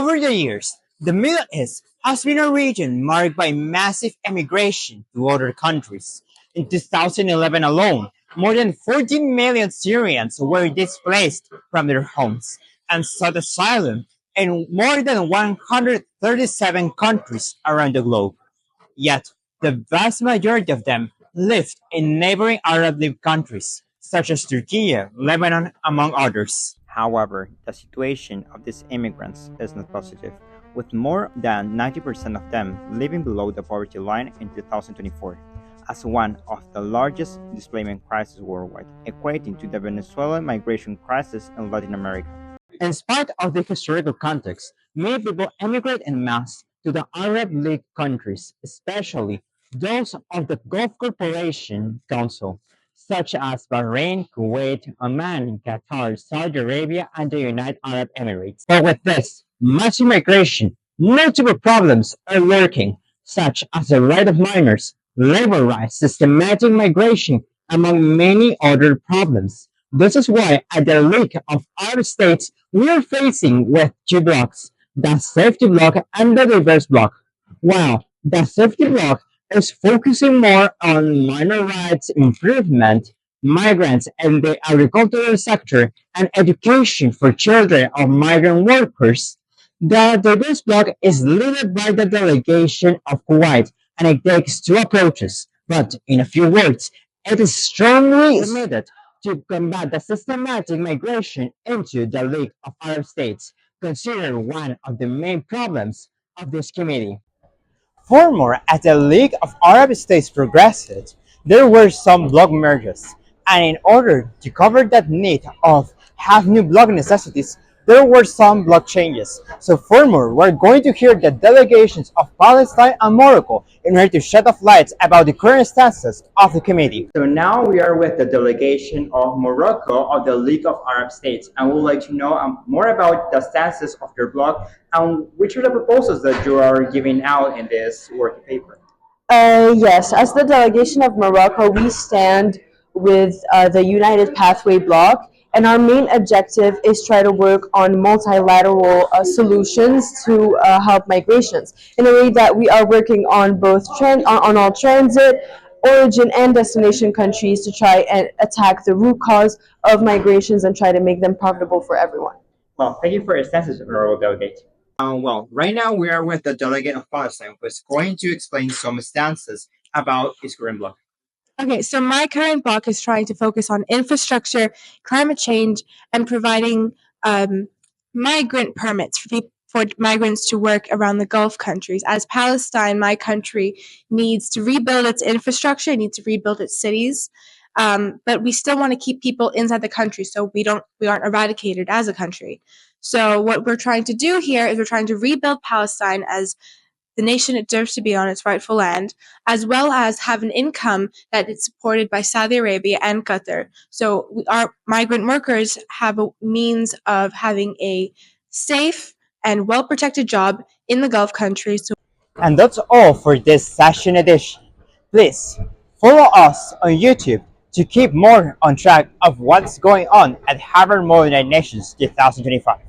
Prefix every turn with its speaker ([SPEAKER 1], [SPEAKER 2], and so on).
[SPEAKER 1] Over the years, the Middle East has been a region marked by massive emigration to other countries. In 2011 alone, more than 14 million Syrians were displaced from their homes and sought asylum in more than 137 countries around the globe. Yet, the vast majority of them lived in neighboring Arab League countries, such as Turkey, Lebanon, among others. However, the situation of these immigrants is not positive, with more than 90% of them living below the poverty line in 2024, as one of the largest displacement crises worldwide, equating to the Venezuelan migration crisis in Latin America. In spite of the historical context, many people emigrate en masse to the Arab League countries, especially those of the Gulf Cooperation Council, such as Bahrain, Kuwait, Oman, Qatar, Saudi Arabia, and the United Arab Emirates. But with this massive migration, multiple problems are lurking, such as the right of minors, labor rights, systematic migration, among many other problems. This is why at the League of Arab States we are facing with two blocks, the safety block and the diverse block. While the safety block is focusing more on minor rights improvement, migrants in the agricultural sector, and education for children of migrant workers, the diverse block is led by the delegation of Kuwait, and it takes two approaches. But in a few words, it is strongly committed to combat the systematic migration into the League of Arab States, considered one of the main problems of this committee. Furthermore, as the League of Arab States progressed, there were some bloc mergers, and in order to cover that need of have new bloc necessities, there were some bloc changes. So furthermore, we're going to hear the delegations of Palestine and Morocco in order to shed off lights about the current stances of the committee. So now we are with the delegation of Morocco of the League of Arab States, and we'd like to know more about the stances of your bloc and which are the proposals that you are giving out in this working paper.
[SPEAKER 2] Yes, as the delegation of Morocco, we stand with the United Pathway Bloc, and our main objective is try to work on multilateral solutions to help migrations in a way that we are working on both on all transit, origin, and destination countries to try and attack the root cause of migrations and try to make them profitable for everyone.
[SPEAKER 1] Well, thank you for your stances, Honorable Delegate. Right now we are with the delegate of Palestine, who is going to explain some stances about his current bloc.
[SPEAKER 3] Okay, so my current block is trying to focus on infrastructure, climate change, and providing migrant permits for migrants to work around the Gulf countries. As Palestine, my country, needs to rebuild its infrastructure, needs to rebuild its cities, but we still want to keep people inside the country, so we aren't eradicated as a country. So what we're trying to do here is we're trying to rebuild Palestine as the nation it deserves to be on its rightful land, as well as have an income that is supported by Saudi Arabia and Qatar. So our migrant workers have a means of having a safe and well-protected job in the Gulf countries.
[SPEAKER 1] And that's all for this session edition. Please follow us on YouTube to keep more on track of what's going on at Harvard Modern Nations 2025.